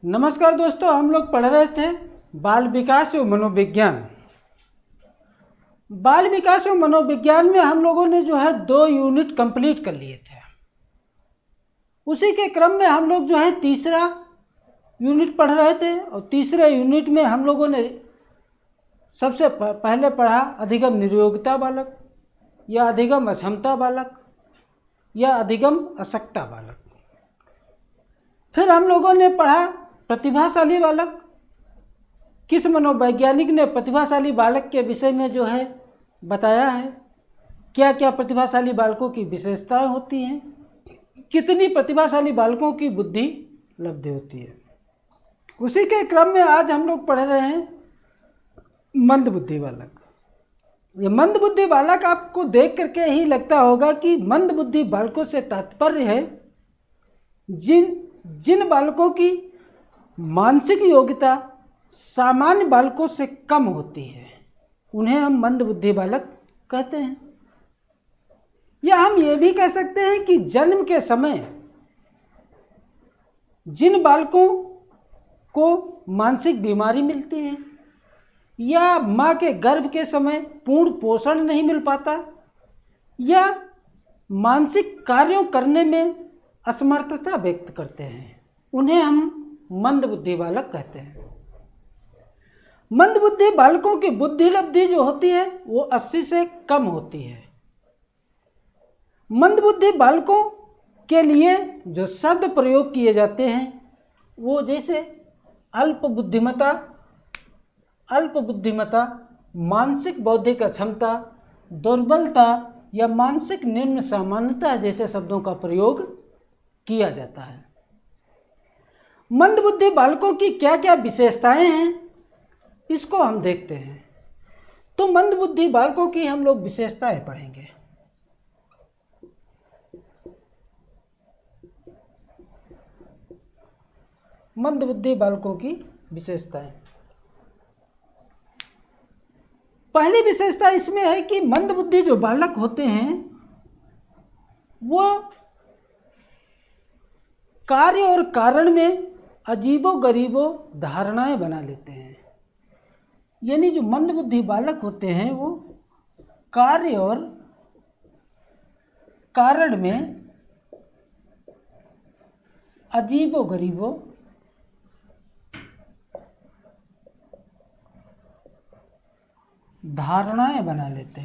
नमस्कार दोस्तों, हम लोग पढ़ रहे थे बाल विकास और मनोविज्ञान। बाल विकास और मनोविज्ञान में हम लोगों ने जो है 2 यूनिट कंप्लीट कर लिए थे। उसी के क्रम में हम लोग जो है तीसरा यूनिट पढ़ रहे थे और तीसरे यूनिट में हम लोगों ने सबसे पहले पढ़ा अधिगम निर्योग्यता बालक या अधिगम अक्षमता बालक या अधिगम अशक्तता बालक। फिर हम लोगों ने पढ़ा प्रतिभाशाली बालक। किस मनोवैज्ञानिक ने प्रतिभाशाली बालक के विषय में जो है बताया है, क्या क्या प्रतिभाशाली बालकों की विशेषताएं होती हैं, कितनी प्रतिभाशाली बालकों की बुद्धि लब्धि होती है। उसी के क्रम में आज हम लोग पढ़ रहे हैं मंदबुद्धि बालक। ये मंदबुद्धि बालक आपको देख करके ही लगता होगा कि मंदबुद्धि बालकों से तात्पर्य है जिन बालकों की मानसिक योग्यता सामान्य बालकों से कम होती है, उन्हें हम मंदबुद्धि बालक कहते हैं। या हम ये भी कह सकते हैं कि जन्म के समय जिन बालकों को मानसिक बीमारी मिलती है या माँ के गर्भ के समय पूर्ण पोषण नहीं मिल पाता या मानसिक कार्यों करने में असमर्थता व्यक्त करते हैं, उन्हें हम मंदबुद्धि बालक कहते हैं। मंदबुद्धि बालकों की बुद्धि लब्धि जो होती है वो 80 से कम होती है। मंदबुद्धि बालकों के लिए जो शब्द प्रयोग किए जाते हैं वो जैसे अल्प बुद्धिमत्ता, मानसिक बौद्धिक अक्षमता, दुर्बलता या मानसिक निम्न सामान्यता जैसे शब्दों का प्रयोग किया जाता है। मंदबुद्धि बालकों की क्या क्या विशेषताएं हैं, इसको हम देखते हैं। तो मंदबुद्धि बालकों की हम लोग विशेषताएं पढ़ेंगे। मंदबुद्धि बालकों की विशेषताएं। पहली विशेषता इसमें है कि मंदबुद्धि जो बालक होते हैं वो कार्य और कारण में अजीबो-गरीबो धारणाएं बना लेते हैं। यानी जो मंदबुद्धि बालक होते हैं वो कार्य और कारण में अजीबो-गरीबो धारणाएं बना लेते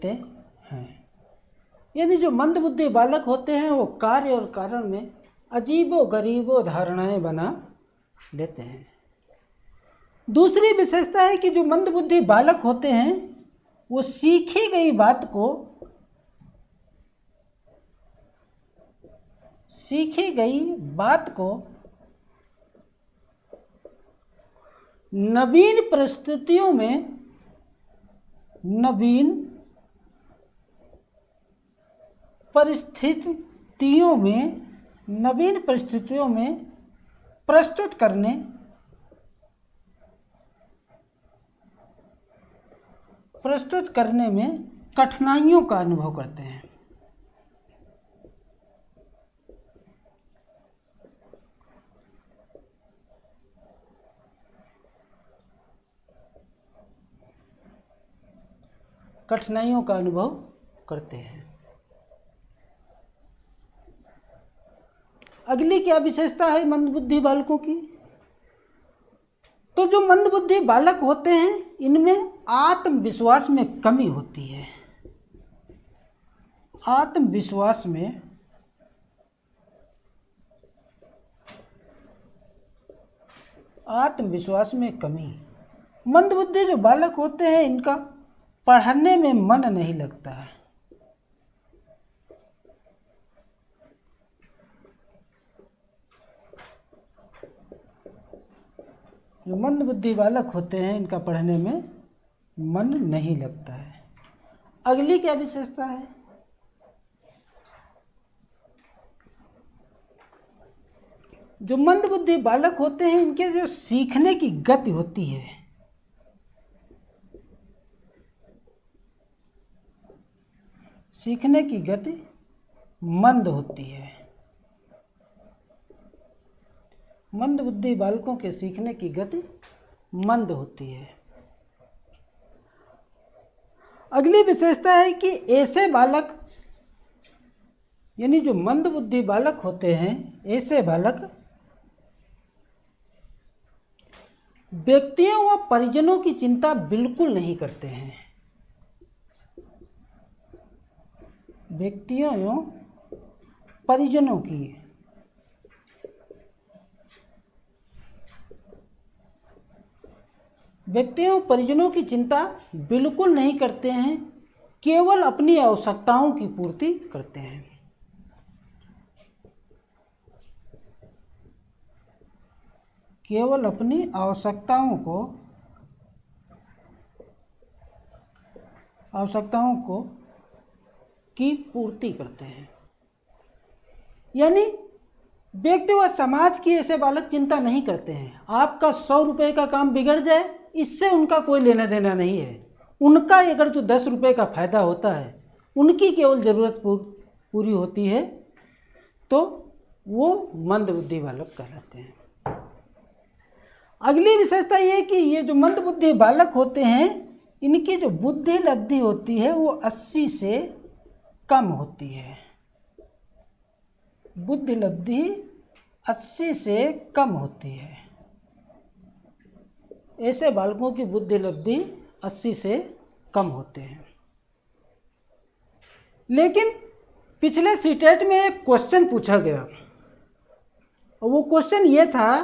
हैं। यानी जो मंदबुद्धि बालक होते हैं वो कार्य और कारण में अजीबो-गरीबो धारणाएं बना लेते हैं। दूसरी विशेषता है कि जो मंदबुद्धि बालक होते हैं वो सीखी गई बात को नवीन परिस्थितियों में प्रस्तुत करने में कठिनाइयों का अनुभव करते हैं। अगली क्या विशेषता है मंदबुद्धि बालकों की? तो जो मंदबुद्धि बालक होते हैं इनमें आत्मविश्वास में कमी होती है। आत्मविश्वास में कमी। मंदबुद्धि जो बालक होते हैं इनका पढ़ने में मन नहीं लगता है। जो मंदबुद्धि बालक होते हैं इनका पढ़ने में मन नहीं लगता है। अगली क्या विशेषता है? जो मंदबुद्धि बालक होते हैं इनके जो सीखने की गति होती है सीखने की गति मंद होती है। मंद बुद्धि बालकों के सीखने की गति मंद होती है। अगली विशेषता है कि ऐसे बालक, यानी जो मंद बुद्धि बालक होते हैं, ऐसे बालक व्यक्तियों व परिजनों की चिंता बिल्कुल नहीं करते हैं। व्यक्तियों एवं परिजनों की व्यक्तियों परिजनों की चिंता बिल्कुल नहीं करते हैं, केवल अपनी आवश्यकताओं की पूर्ति करते हैं। केवल अपनी आवश्यकताओं को की पूर्ति करते हैं। यानी व्यक्ति व समाज की ऐसे बालक चिंता नहीं करते हैं। आपका 100 रुपये का काम बिगड़ जाए, इससे उनका कोई लेना देना नहीं है। उनका अगर जो 10 रुपये का फायदा होता है, उनकी केवल ज़रूरत पूरी होती है, तो वो मंद बुद्धि बालक कहलाते हैं। अगली विशेषता ये है कि ये जो मंद बुद्धि बालक होते हैं, इनकी जो बुद्धि लब्धि होती है वो 80 से कम होती है। बुद्धि लब्धि 80 से कम होती है। ऐसे बालकों की बुद्धि लब्धि 80 से कम होते हैं। लेकिन पिछले सीटेट में एक क्वेश्चन पूछा गया, और वो क्वेश्चन ये था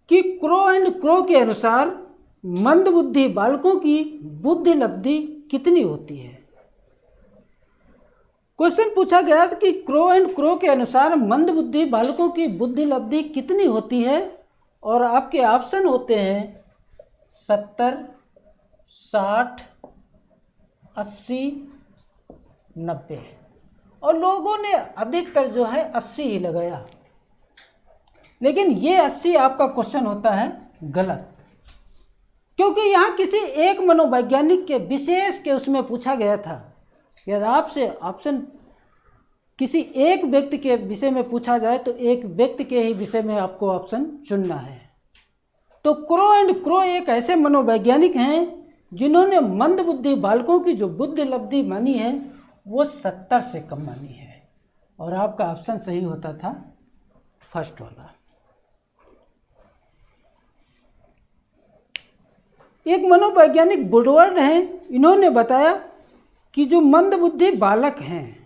कि क्रो एंड क्रो के अनुसार मंद बुद्धि बालकों की बुद्धि लब्धि कितनी होती है। क्वेश्चन पूछा गया था कि क्रो एंड क्रो के अनुसार मंद बुद्धि बालकों की बुद्धि लब्धि कितनी होती है, और आपके ऑप्शन होते हैं 70, 60, 80, 90, और लोगों ने अधिकतर जो है 80 ही लगाया। लेकिन ये 80 आपका क्वेश्चन होता है गलत, क्योंकि यहाँ किसी एक मनोवैज्ञानिक के विशेष के उसमें पूछा गया था। यदि आपसे ऑप्शन किसी एक व्यक्ति के विषय में पूछा जाए तो एक व्यक्ति के ही विषय में आपको ऑप्शन चुनना है। तो क्रो एंड क्रो एक ऐसे मनोवैज्ञानिक हैं जिन्होंने मंद बुद्धि बालकों की जो बुद्धि लब्धि मानी है वो 70 से कम मानी है, और आपका ऑप्शन सही होता था फर्स्ट वाला। एक मनोवैज्ञानिक वुडवर्ड हैं, इन्होंने बताया कि जो मंद बुद्धि बालक हैं,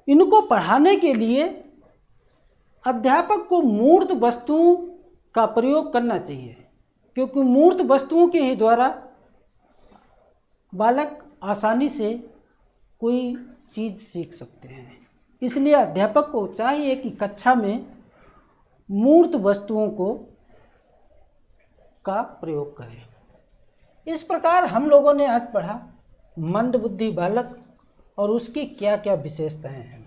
इनको पढ़ाने के लिए अध्यापक को मूर्त वस्तुओं का प्रयोग करना चाहिए, क्योंकि मूर्त वस्तुओं के ही द्वारा बालक आसानी से कोई चीज़ सीख सकते हैं। इसलिए अध्यापक को चाहिए कि कक्षा में मूर्त वस्तुओं का प्रयोग करें। इस प्रकार हम लोगों ने आज पढ़ा मंद बुद्धि बालक और उसकी क्या क्या विशेषताएं हैं।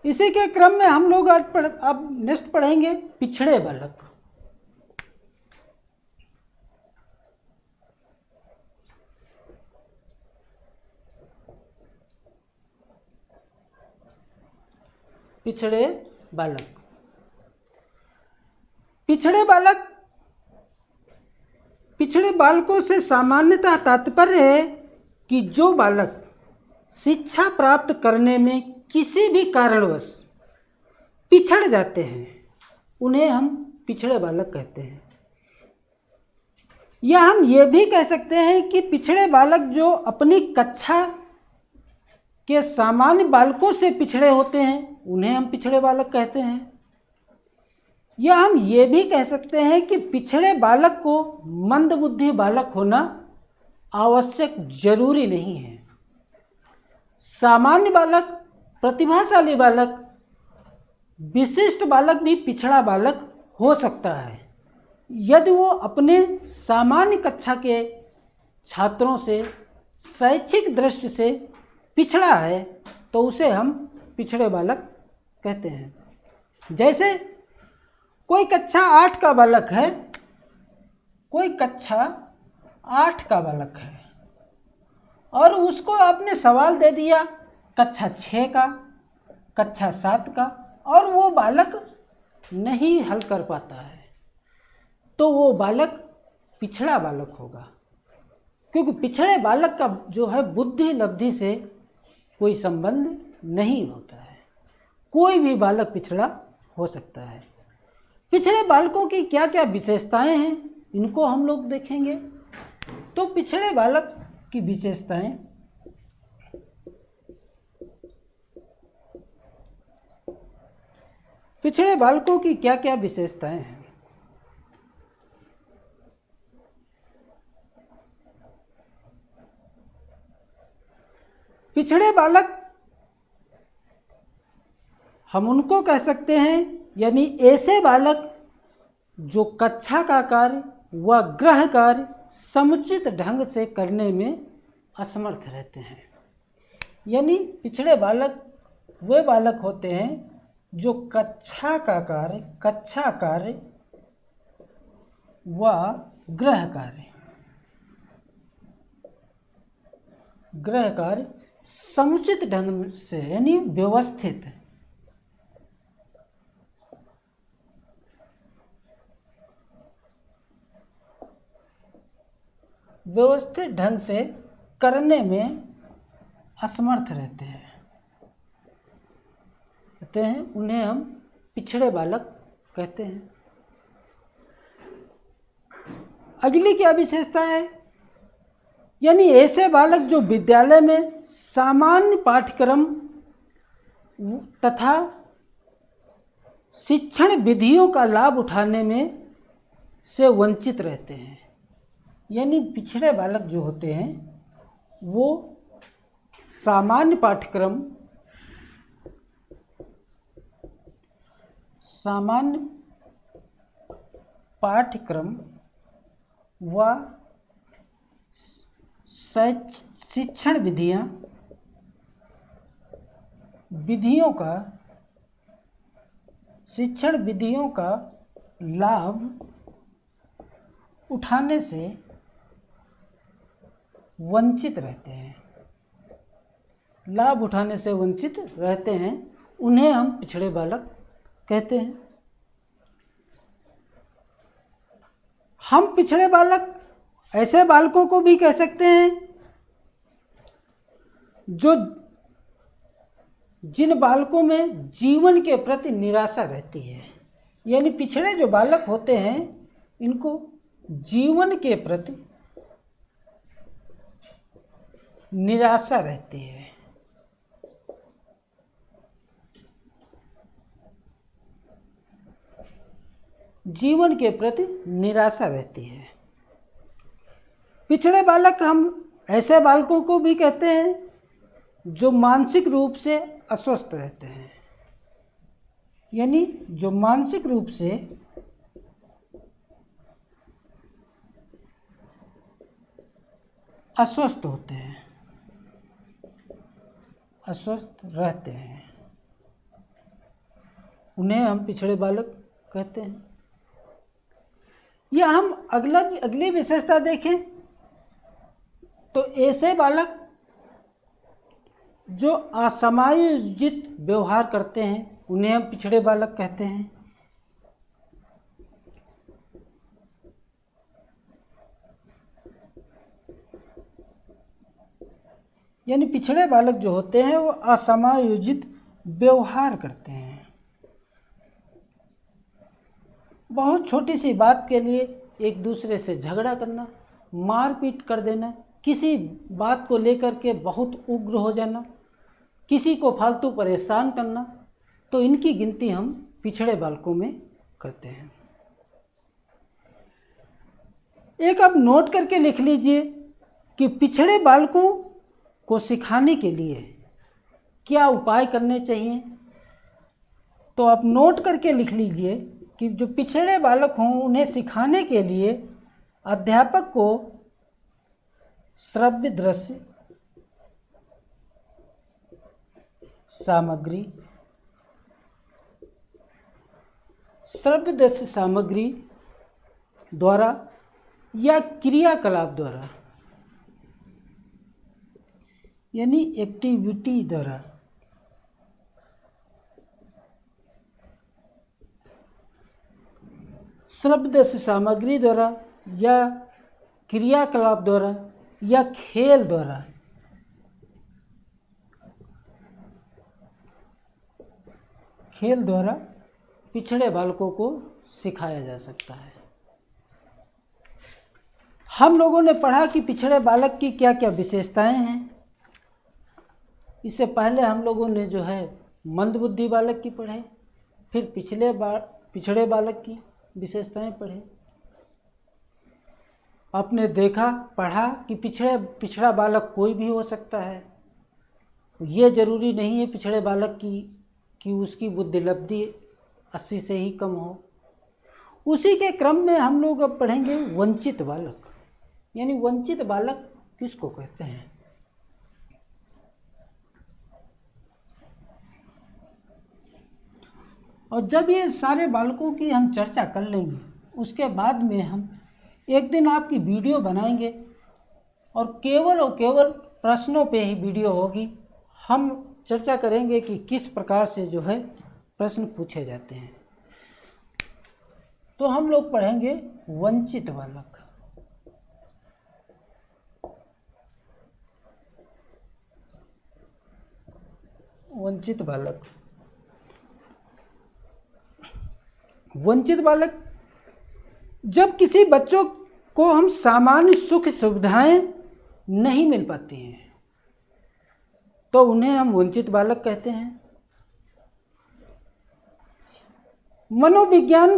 इसी के क्रम में हम लोग आज अब नेक्स्ट पढ़ेंगे पिछड़े बालक। पिछड़े बालक। पिछड़े बालकों से सामान्यतः तात्पर्य है कि जो बालक शिक्षा प्राप्त करने में किसी भी कारणवश पिछड़ जाते हैं, उन्हें हम पिछड़े बालक कहते हैं। या हम ये भी कह सकते हैं कि पिछड़े बालक जो अपनी कक्षा के सामान्य बालकों से पिछड़े होते हैं, उन्हें हम पिछड़े बालक कहते हैं। या हम ये भी कह सकते हैं कि पिछड़े बालक को मंद बुद्धि बालक होना आवश्यक जरूरी नहीं है। सामान्य बालक, प्रतिभाशाली बालक, विशिष्ट बालक भी पिछड़ा बालक हो सकता है। यदि वो अपने सामान्य कक्षा के छात्रों से शैक्षिक दृष्टि से पिछड़ा है तो उसे हम पिछड़े बालक कहते हैं। जैसे कोई कक्षा 8 का बालक है, कोई कक्षा 8 का बालक है और उसको आपने सवाल दे दिया कक्षा 6 का, कक्षा 7 का, और वो बालक नहीं हल कर पाता है, तो वो बालक पिछड़ा बालक होगा। क्योंकि पिछड़े बालक का जो है बुद्धि लब्धि से कोई संबंध नहीं होता है। कोई भी बालक पिछड़ा हो सकता है। पिछड़े बालकों की क्या क्या विशेषताएं हैं, इनको हम लोग देखेंगे। तो पिछड़े बालक की विशेषताएं, पिछड़े बालकों की क्या क्या विशेषताएं हैं। पिछड़े बालक हम उनको कह सकते हैं, यानी ऐसे बालक जो कक्षा का कार्य व गृह कार्य समुचित ढंग से करने में असमर्थ रहते हैं। यानी पिछड़े बालक वे बालक होते हैं जो कक्षा कार्य व गृह कार्य समुचित ढंग से, यानी व्यवस्थित ढंग से करने में असमर्थ रहते हैं, उन्हें हम पिछड़े बालक कहते हैं। अगली क्या विशेषता है, यानी ऐसे बालक जो विद्यालय में सामान्य पाठ्यक्रम तथा शिक्षण विधियों का लाभ उठाने में से वंचित रहते हैं। यानी पिछड़े बालक जो होते हैं वो सामान्य पाठ्यक्रम व शिक्षण विधियों का लाभ उठाने से वंचित रहते हैं, उन्हें हम पिछड़े बालक कहते हैं। हम पिछड़े बालक ऐसे बालकों को भी कह सकते हैं जो जिन बालकों में जीवन के प्रति निराशा रहती है। यानी पिछड़े जो बालक होते हैं इनको जीवन के प्रति निराशा रहती है। जीवन के प्रति निराशा रहती है। पिछड़े बालक हम ऐसे बालकों को भी कहते हैं जो मानसिक रूप से अस्वस्थ रहते हैं। यानी जो मानसिक रूप से अस्वस्थ होते हैं, अस्वस्थ रहते हैं, उन्हें हम पिछड़े बालक कहते हैं। या हम अगली विशेषता देखें तो ऐसे बालक जो असमायोजित व्यवहार करते हैं उन्हें हम पिछड़े बालक कहते हैं। यानी पिछड़े बालक जो होते हैं वो असमायोजित व्यवहार करते हैं। बहुत छोटी सी बात के लिए एक दूसरे से झगड़ा करना, मारपीट कर देना, किसी बात को लेकर के बहुत उग्र हो जाना, किसी को फालतू परेशान करना, तो इनकी गिनती हम पिछड़े बालकों में करते हैं। एक आप नोट करके लिख लीजिए कि पिछड़े बालकों को सिखाने के लिए क्या उपाय करने चाहिए। तो आप नोट करके लिख लीजिए कि जो पिछड़े बालक हों उन्हें सिखाने के लिए अध्यापक को श्रव्य दृश्य सामग्री द्वारा या क्रियाकलाप द्वारा यानी एक्टिविटी द्वारा श्रव्य सामग्री द्वारा या क्रियाकलाप द्वारा या खेल द्वारा पिछड़े बालकों को सिखाया जा सकता है। हम लोगों ने पढ़ा कि पिछड़े बालक की क्या क्या विशेषताएं हैं। इससे पहले हम लोगों ने जो है मंदबुद्धि बालक की पढ़े, फिर पिछड़े बालक की विशेषताएं पढ़े। आपने देखा पढ़ा कि पिछड़ा बालक कोई भी हो सकता है। ये जरूरी नहीं है पिछड़े बालक कि उसकी बुद्धिलब्धि 80 से ही कम हो। उसी के क्रम में हम लोग अब पढ़ेंगे वंचित बालक। यानी वंचित बालक किसको कहते हैं? और जब ये सारे बालकों की हम चर्चा कर लेंगे, उसके बाद में हम एक दिन आपकी वीडियो बनाएंगे और केवल प्रश्नों पे ही वीडियो होगी। हम चर्चा करेंगे कि किस प्रकार से जो है प्रश्न पूछे जाते हैं। तो हम लोग पढ़ेंगे वंचित बालक। वंचित बालक जब किसी बच्चों को हम सामान्य सुख सुविधाएं नहीं मिल पाती हैं तो उन्हें हम वंचित बालक कहते हैं। मनोविज्ञान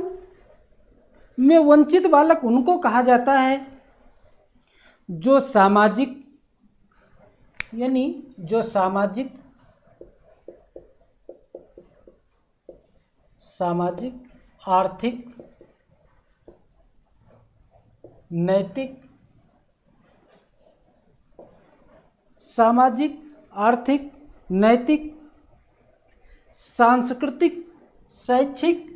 में वंचित बालक उनको कहा जाता है जो सामाजिक आर्थिक नैतिक सांस्कृतिक शैक्षिक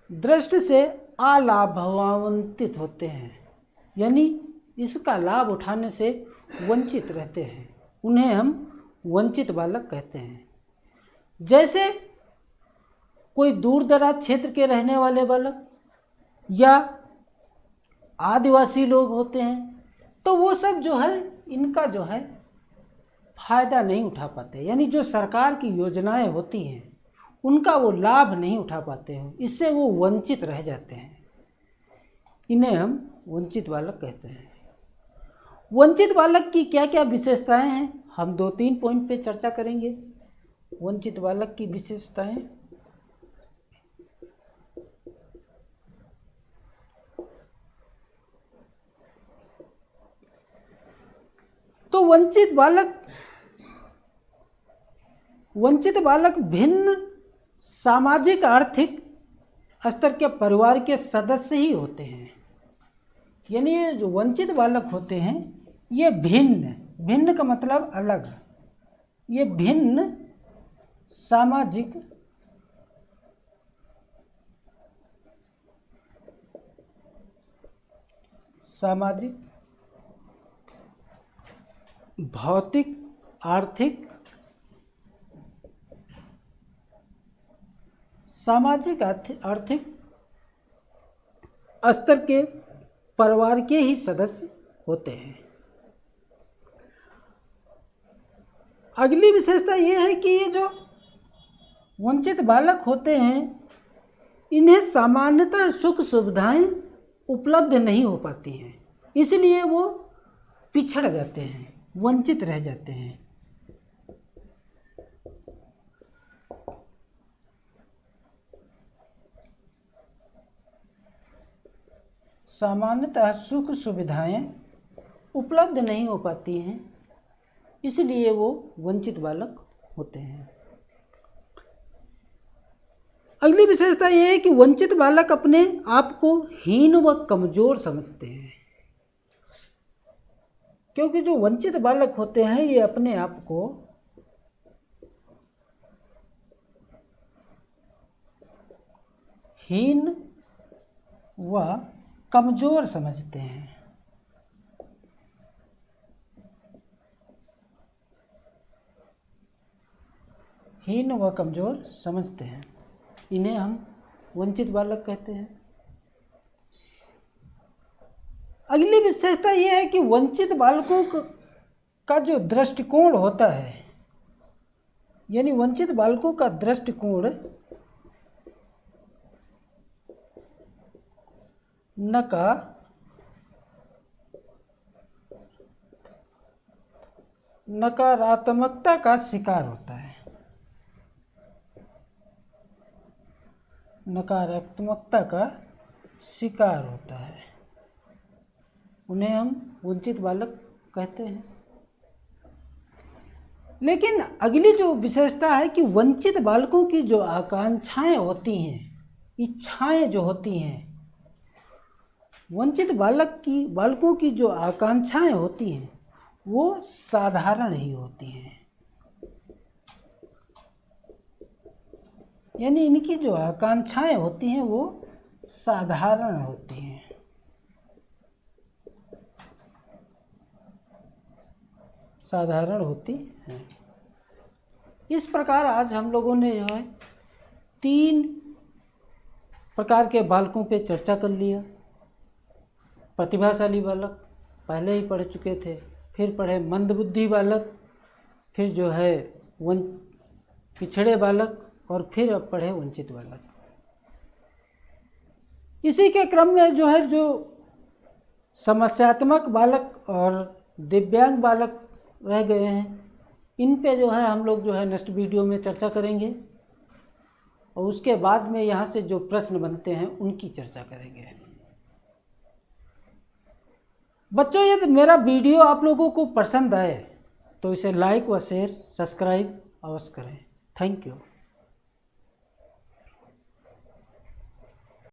दृष्टि से अलाभान्वित होते हैं। यानी इसका लाभ उठाने से वंचित रहते हैं, उन्हें हम वंचित बालक कहते हैं। जैसे कोई दूर दराज क्षेत्र के रहने वाले बालक या आदिवासी लोग होते हैं तो वो सब जो है इनका जो है फायदा नहीं उठा पाते। यानी जो सरकार की योजनाएं होती हैं उनका वो लाभ नहीं उठा पाते हैं, इससे वो वंचित रह जाते हैं। इन्हें हम वंचित बालक कहते हैं। वंचित बालक की क्या क्या विशेषताएं हैं, हम 2-3 पॉइंट पे चर्चा करेंगे। वंचित बालक की विशेषताएं। तो वंचित बालक भिन्न सामाजिक आर्थिक स्तर के परिवार के सदस्य ही होते हैं। यानी ये जो वंचित बालक होते हैं ये भिन्न का मतलब अलग, ये भिन्न सामाजिक भौतिक आर्थिक सामाजिक आर्थिक स्तर के परिवार के ही सदस्य होते हैं। अगली विशेषता ये है कि ये जो वंचित बालक होते हैं इन्हें सामान्यतः सुख सुविधाएं उपलब्ध नहीं हो पाती हैं, इसलिए वो पिछड़ जाते हैं, वंचित रह जाते हैं। सामान्यतः सुख सुविधाएं उपलब्ध नहीं हो पाती हैं, इसलिए वो वंचित बालक होते हैं। अगली विशेषता ये है कि वंचित बालक अपने आप को हीन व कमजोर समझते हैं, क्योंकि जो वंचित बालक होते हैं ये अपने आप को हीन व कमजोर समझते हैं। हीन व कमजोर समझते हैं, इन्हें हम वंचित बालक कहते हैं। अगली विशेषता यह है कि वंचित बालकों का जो दृष्टिकोण होता है, यानी वंचित बालकों का दृष्टिकोण नकारात्मकता का शिकार होता है। नकारात्मकता का शिकार होता है, उन्हें हम वंचित बालक कहते हैं। लेकिन अगली जो विशेषता है कि वंचित बालकों की जो आकांक्षाएं होती हैं, इच्छाएं जो होती हैं, वंचित बालकों की जो आकांक्षाएं होती हैं वो साधारण ही होती हैं। यानी इनकी जो आकांक्षाएं होती हैं वो साधारण होती हैं। साधारण होती हैं। इस प्रकार आज हम लोगों ने जो है 3 प्रकार के बालकों पे चर्चा कर लिया। प्रतिभाशाली बालक पहले ही पढ़ चुके थे, फिर पढ़े मंदबुद्धि बालक, फिर जो है पिछड़े बालक, और फिर अब पढ़े वंचित बालक। इसी के क्रम में जो है जो समस्यात्मक बालक और दिव्यांग बालक रह गए हैं, इन पे जो है हम लोग जो है नेक्स्ट वीडियो में चर्चा करेंगे, और उसके बाद में यहाँ से जो प्रश्न बनते हैं उनकी चर्चा करेंगे। बच्चों, यदि मेरा वीडियो आप लोगों को पसंद आए तो इसे लाइक व शेयर सब्सक्राइब अवश्य करें। Thank you.